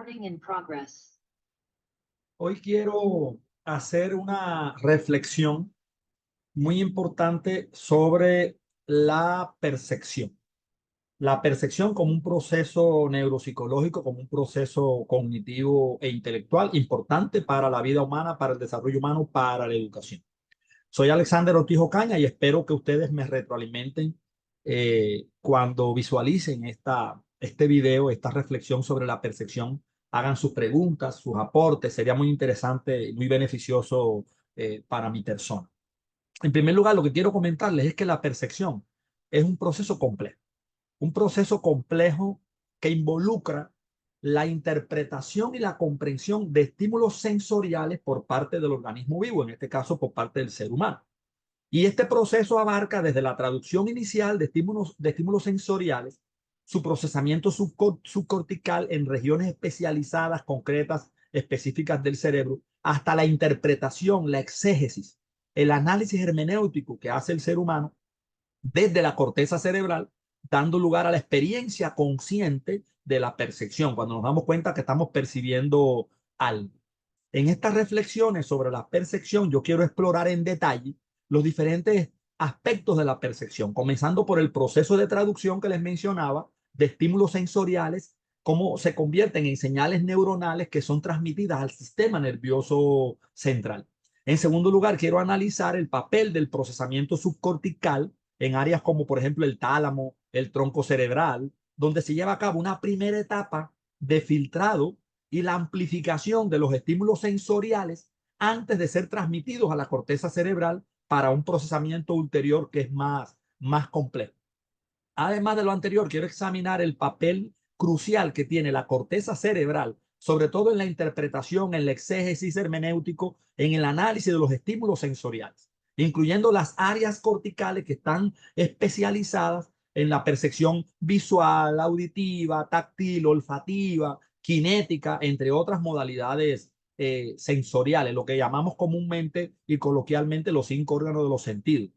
Recording in progress. Hoy quiero hacer una reflexión muy importante sobre la percepción. La percepción como un proceso neuropsicológico, como un proceso cognitivo e intelectual importante para la vida humana, para el desarrollo humano, para la educación. Soy Alexander Ortiz Ocaña y espero que ustedes me retroalimenten cuando visualicen este video, esta reflexión sobre la percepción. Hagan sus preguntas, sus aportes. Sería muy interesante y muy beneficioso para mi persona. En primer lugar, lo que quiero comentarles es que la percepción es un proceso complejo que involucra la interpretación y la comprensión de estímulos sensoriales por parte del organismo vivo, en este caso por parte del ser humano. Y este proceso abarca desde la traducción inicial de estímulos sensoriales, su procesamiento subcortical en regiones especializadas, concretas, específicas del cerebro, hasta la interpretación, la exégesis, el análisis hermenéutico que hace el ser humano desde la corteza cerebral, dando lugar a la experiencia consciente de la percepción, cuando nos damos cuenta que estamos percibiendo algo. En estas reflexiones sobre la percepción, yo quiero explorar en detalle los diferentes aspectos de la percepción, comenzando por el proceso de traducción que les mencionaba, de estímulos sensoriales, cómo se convierten en señales neuronales que son transmitidas al sistema nervioso central. En segundo lugar, quiero analizar el papel del procesamiento subcortical en áreas como, por ejemplo, el tálamo, el tronco cerebral, donde se lleva a cabo una primera etapa de filtrado y la amplificación de los estímulos sensoriales antes de ser transmitidos a la corteza cerebral para un procesamiento ulterior que es más complejo. Además de lo anterior, quiero examinar el papel crucial que tiene la corteza cerebral, sobre todo en la interpretación, en el exégesis hermenéutico, en el análisis de los estímulos sensoriales, incluyendo las áreas corticales que están especializadas en la percepción visual, auditiva, táctil, olfativa, cinética, entre otras modalidades sensoriales, lo que llamamos comúnmente y coloquialmente los 5 órganos de los sentidos.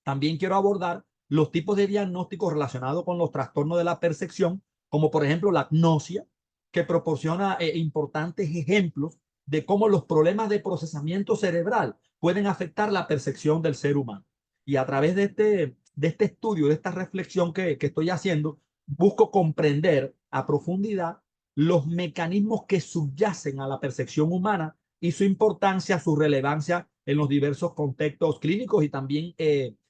También quiero abordar los tipos de diagnósticos relacionados con los trastornos de la percepción, como por ejemplo la agnosia, que proporciona importantes ejemplos de cómo los problemas de procesamiento cerebral pueden afectar la percepción del ser humano. Y a través de este estudio, de esta reflexión que estoy haciendo, busco comprender a profundidad los mecanismos que subyacen a la percepción humana y su importancia, su relevancia en los diversos contextos clínicos y también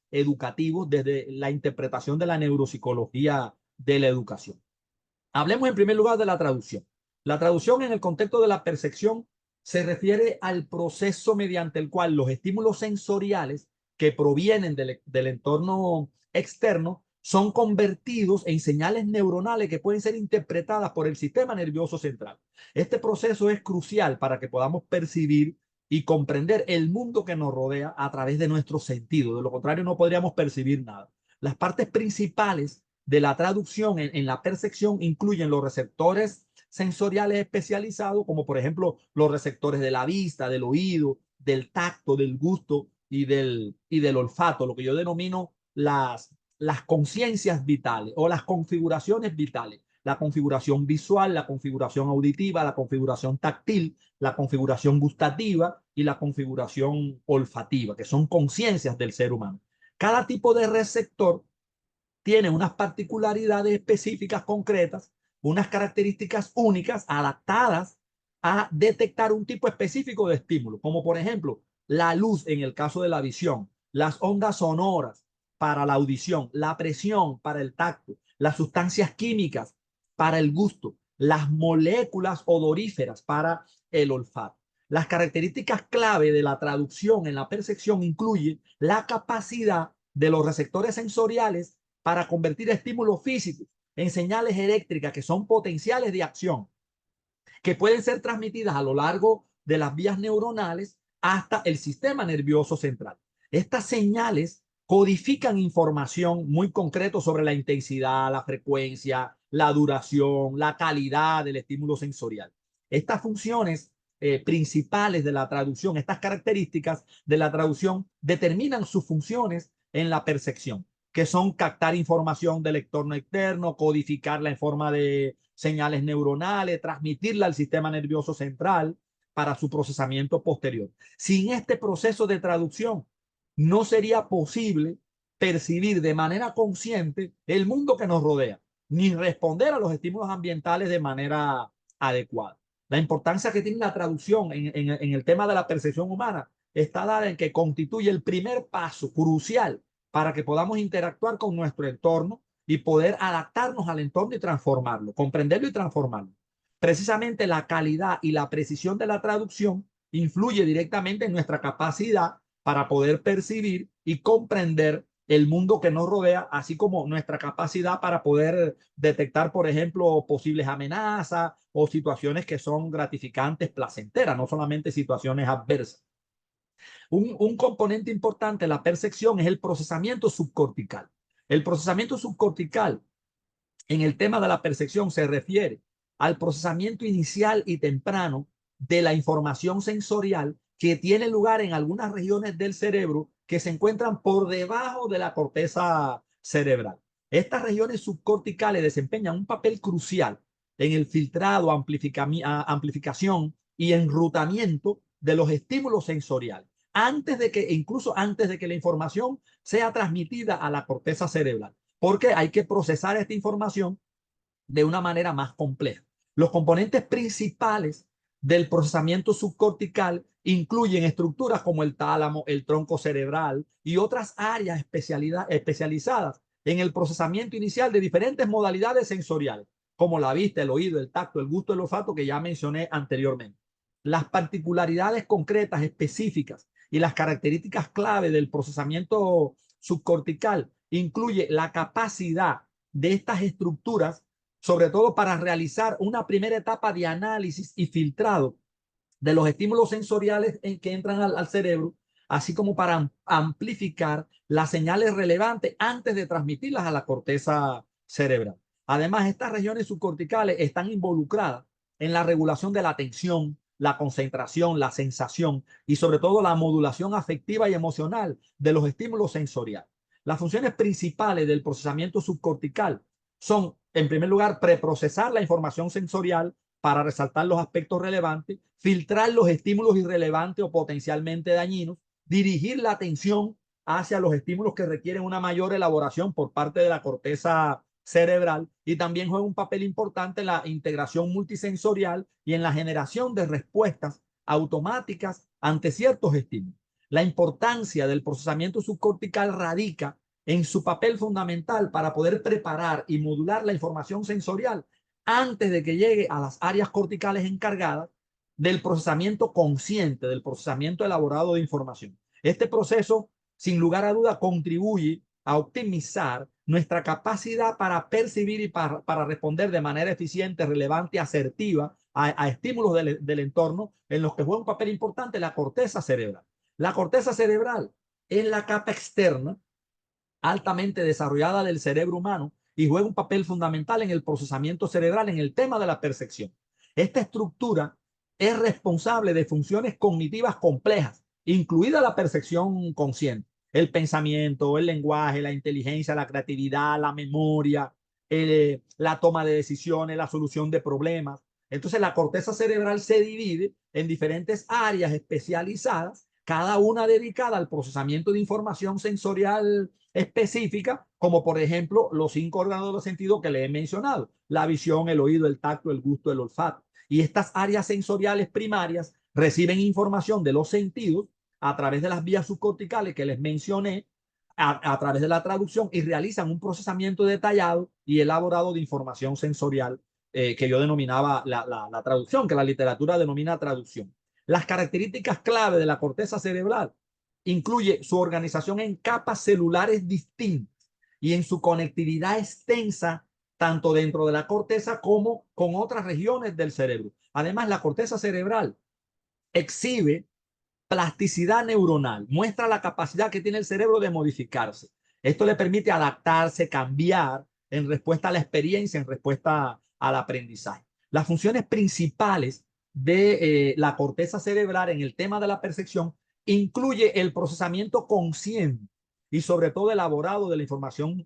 educativos desde la interpretación de la neuropsicología de la educación. Hablemos en primer lugar de la traducción. La traducción en el contexto de la percepción se refiere al proceso mediante el cual los estímulos sensoriales que provienen del entorno externo son convertidos en señales neuronales que pueden ser interpretadas por el sistema nervioso central. Este proceso es crucial para que podamos percibir y comprender el mundo que nos rodea a través de nuestros sentidos. De lo contrario, no podríamos percibir nada. Las partes principales de la traducción en la percepción incluyen los receptores sensoriales especializados, como por ejemplo los receptores de la vista, del oído, del tacto, del gusto y del olfato, lo que yo denomino las conciencias vitales o las configuraciones vitales. La configuración visual, la configuración auditiva, la configuración táctil, la configuración gustativa y la configuración olfativa, que son conciencias del ser humano. Cada tipo de receptor tiene unas particularidades específicas concretas, unas características únicas adaptadas a detectar un tipo específico de estímulo, como por ejemplo la luz en el caso de la visión, las ondas sonoras para la audición, la presión para el tacto, las sustancias químicas para el gusto, las moléculas odoríferas para el olfato. Las características clave de la traducción en la percepción incluyen la capacidad de los receptores sensoriales para convertir estímulos físicos en señales eléctricas que son potenciales de acción, que pueden ser transmitidas a lo largo de las vías neuronales hasta el sistema nervioso central. Estas señales codifican información muy concreta sobre la intensidad, la frecuencia, la duración, la calidad del estímulo sensorial. Estas funciones principales de la traducción, estas características de la traducción determinan sus funciones en la percepción, que son captar información del entorno externo, codificarla en forma de señales neuronales, transmitirla al sistema nervioso central para su procesamiento posterior. Sin este proceso de traducción, no sería posible percibir de manera consciente el mundo que nos rodea, ni responder a los estímulos ambientales de manera adecuada. La importancia que tiene la traducción en el tema de la percepción humana está dada en que constituye el primer paso crucial para que podamos interactuar con nuestro entorno y poder adaptarnos al entorno y transformarlo, comprenderlo y transformarlo. Precisamente la calidad y la precisión de la traducción influye directamente en nuestra capacidad para poder percibir y comprender el mundo que nos rodea, así como nuestra capacidad para poder detectar, por ejemplo, posibles amenazas o situaciones que son gratificantes, placenteras, no solamente situaciones adversas. Un componente importante de la percepción es el procesamiento subcortical. El procesamiento subcortical en el tema de la percepción se refiere al procesamiento inicial y temprano de la información sensorial que tiene lugar en algunas regiones del cerebro que se encuentran por debajo de la corteza cerebral. Estas regiones subcorticales desempeñan un papel crucial en el filtrado, amplificación y enrutamiento de los estímulos sensoriales, incluso antes de que la información sea transmitida a la corteza cerebral, porque hay que procesar esta información de una manera más compleja. Los componentes principales del procesamiento subcortical incluyen estructuras como el tálamo, el tronco cerebral y otras áreas especializadas en el procesamiento inicial de diferentes modalidades sensoriales, como la vista, el oído, el tacto, el gusto, el olfato, que ya mencioné anteriormente. Las particularidades concretas, específicas y las características clave del procesamiento subcortical incluye la capacidad de estas estructuras, sobre todo para realizar una primera etapa de análisis y filtrado de los estímulos sensoriales que entran al cerebro, así como para amplificar las señales relevantes antes de transmitirlas a la corteza cerebral. Además, estas regiones subcorticales están involucradas en la regulación de la atención, la concentración, la sensación y sobre todo la modulación afectiva y emocional de los estímulos sensoriales. Las funciones principales del procesamiento subcortical son, en primer lugar, preprocesar la información sensorial para resaltar los aspectos relevantes, filtrar los estímulos irrelevantes o potencialmente dañinos, dirigir la atención hacia los estímulos que requieren una mayor elaboración por parte de la corteza cerebral, y también juega un papel importante en la integración multisensorial y en la generación de respuestas automáticas ante ciertos estímulos. La importancia del procesamiento subcortical radica en su papel fundamental para poder preparar y modular la información sensorial antes de que llegue a las áreas corticales encargadas del procesamiento consciente, del procesamiento elaborado de información. Este proceso, sin lugar a duda, contribuye a optimizar nuestra capacidad para percibir y para responder de manera eficiente, relevante, asertiva a estímulos del entorno, en los que juega un papel importante la corteza cerebral. La corteza cerebral es la capa externa altamente desarrollada del cerebro humano y juega un papel fundamental en el procesamiento cerebral en el tema de la percepción. Esta estructura es responsable de funciones cognitivas complejas, incluida la percepción consciente, el pensamiento, el lenguaje, la inteligencia, la creatividad, la memoria, la toma de decisiones, la solución de problemas. Entonces, la corteza cerebral se divide en diferentes áreas especializadas, cada una dedicada al procesamiento de información sensorial específica, como por ejemplo los 5 órganos de los sentidos que le he mencionado: la visión, el oído, el tacto, el gusto, el olfato. Y estas áreas sensoriales primarias reciben información de los sentidos a través de las vías subcorticales que les mencioné, a través de la traducción, y realizan un procesamiento detallado y elaborado de información sensorial, que yo denominaba la traducción, que la literatura denomina traducción. Las características clave de la corteza cerebral incluye su organización en capas celulares distintas y en su conectividad extensa tanto dentro de la corteza como con otras regiones del cerebro. Además, la corteza cerebral exhibe plasticidad neuronal, muestra la capacidad que tiene el cerebro de modificarse. Esto le permite adaptarse, cambiar en respuesta a la experiencia, en respuesta al aprendizaje. Las funciones principales de la corteza cerebral en el tema de la percepción incluye el procesamiento consciente y sobre todo elaborado de la información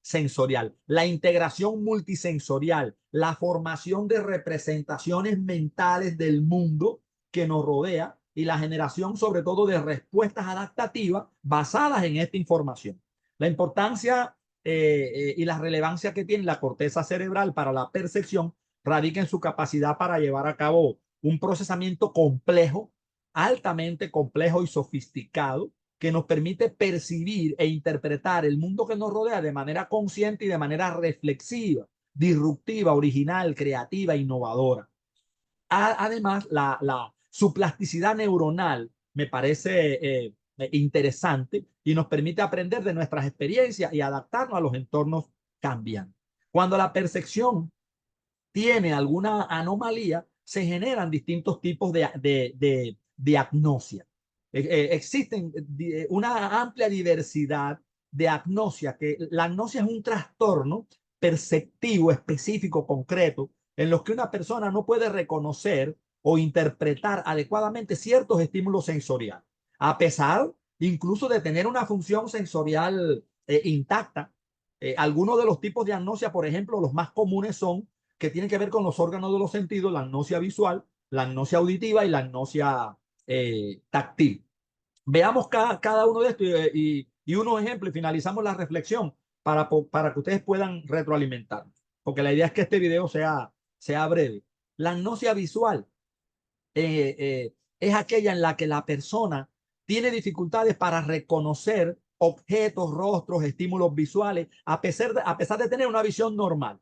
sensorial, la integración multisensorial, la formación de representaciones mentales del mundo que nos rodea y la generación sobre todo de respuestas adaptativas basadas en esta información. La importancia y la relevancia que tiene la corteza cerebral para la percepción radica en su capacidad para llevar a cabo un procesamiento complejo, altamente complejo y sofisticado, que nos permite percibir e interpretar el mundo que nos rodea de manera consciente y de manera reflexiva, disruptiva, original, creativa, innovadora. Además, su plasticidad neuronal me parece interesante y nos permite aprender de nuestras experiencias y adaptarnos a los entornos cambiantes. Cuando la percepción tiene alguna anomalía, se generan distintos tipos de diagnosia. Existen una amplia diversidad de agnosia, que la agnosia es un trastorno perceptivo específico, concreto, en los que una persona no puede reconocer o interpretar adecuadamente ciertos estímulos sensoriales, a pesar incluso de tener una función sensorial intacta. Algunos de los tipos de agnosia, por ejemplo, los más comunes son que tienen que ver con los órganos de los sentidos, la agnosia visual, la agnosia auditiva y la agnosia táctil. Veamos cada uno de estos y unos ejemplos y finalizamos la reflexión para que ustedes puedan retroalimentar. Porque la idea es que este video sea breve. La agnosia visual es aquella en la que la persona tiene dificultades para reconocer objetos, rostros, estímulos visuales, a pesar de tener una visión normal.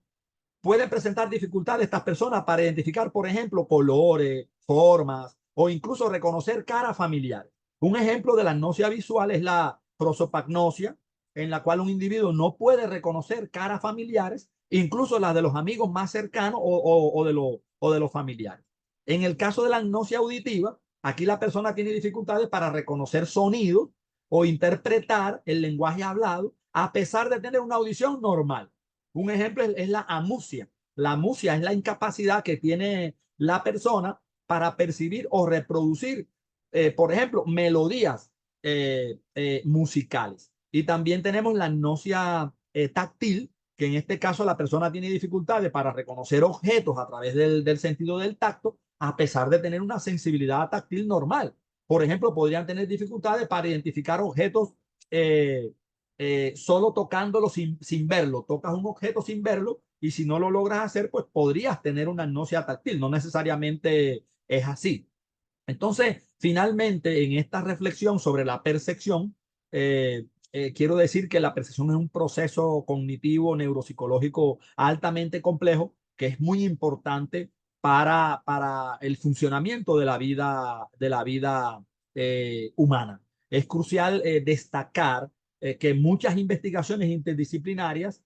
Pueden presentar dificultades estas personas para identificar, por ejemplo, colores, formas o incluso reconocer caras familiares. Un ejemplo de la agnosia visual es la prosopagnosia, en la cual un individuo no puede reconocer caras familiares, incluso las de los amigos más cercanos o de los familiares. En el caso de la agnosia auditiva, aquí la persona tiene dificultades para reconocer sonidos o interpretar el lenguaje hablado, a pesar de tener una audición normal. Un ejemplo es la amusia. La amusia es la incapacidad que tiene la persona para percibir o reproducir, por ejemplo, melodías musicales. Y también tenemos la agnosia táctil, que en este caso la persona tiene dificultades para reconocer objetos a través del sentido del tacto, a pesar de tener una sensibilidad táctil normal. Por ejemplo, podrían tener dificultades para identificar objetos solo tocándolo sin verlo. Tocas un objeto sin verlo y si no lo logras hacer, pues podrías tener una agnosia táctil. No necesariamente es así. Entonces, finalmente, en esta reflexión sobre la percepción, quiero decir que la percepción es un proceso cognitivo, neuropsicológico altamente complejo, que es muy importante para el funcionamiento de la vida humana. Es crucial destacar que muchas investigaciones interdisciplinarias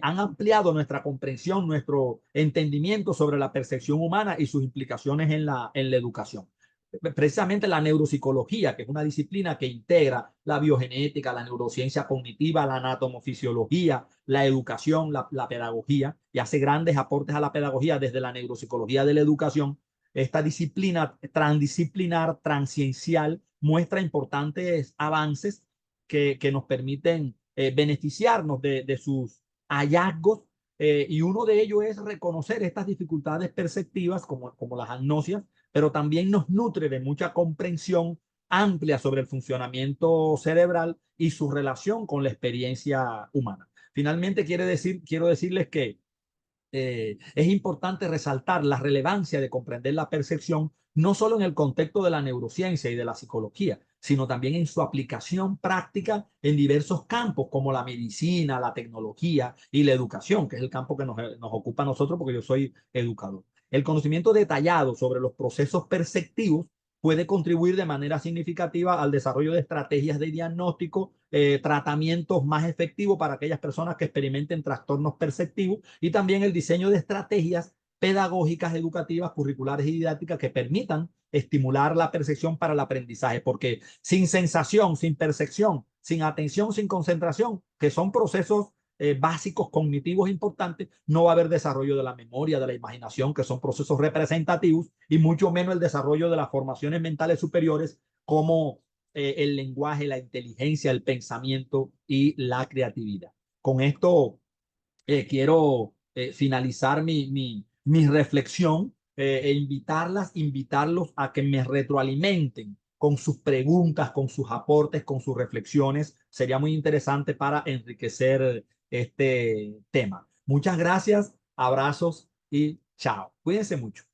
han ampliado nuestra comprensión, nuestro entendimiento sobre la percepción humana y sus implicaciones en la educación. Precisamente la neuropsicología, que es una disciplina que integra la biogenética, la neurociencia cognitiva, la anatomofisiología, la educación, la pedagogía, y hace grandes aportes a la pedagogía desde la neuropsicología de la educación. Esta disciplina transdisciplinar, transciencial, muestra importantes avances que nos permiten beneficiarnos de sus hallazgos, y uno de ellos es reconocer estas dificultades perceptivas como las agnosias, pero también nos nutre de mucha comprensión amplia sobre el funcionamiento cerebral y su relación con la experiencia humana. Finalmente, quiero decirles que es importante resaltar la relevancia de comprender la percepción no solo en el contexto de la neurociencia y de la psicología, sino también en su aplicación práctica en diversos campos como la medicina, la tecnología y la educación, que es el campo que nos ocupa a nosotros porque yo soy educador. El conocimiento detallado sobre los procesos perceptivos puede contribuir de manera significativa al desarrollo de estrategias de diagnóstico, tratamientos más efectivos para aquellas personas que experimenten trastornos perceptivos y también el diseño de estrategias pedagógicas, educativas, curriculares y didácticas que permitan estimular la percepción para el aprendizaje, porque sin sensación, sin percepción, sin atención, sin concentración, que son procesos básicos cognitivos importantes, no va a haber desarrollo de la memoria, de la imaginación, que son procesos representativos, y mucho menos el desarrollo de las formaciones mentales superiores como el lenguaje, la inteligencia, el pensamiento y la creatividad. Con esto quiero finalizar mi reflexión e invitarlos a que me retroalimenten con sus preguntas, con sus aportes, con sus reflexiones. Sería muy interesante para enriquecer este tema. Muchas gracias, abrazos y chao. Cuídense mucho.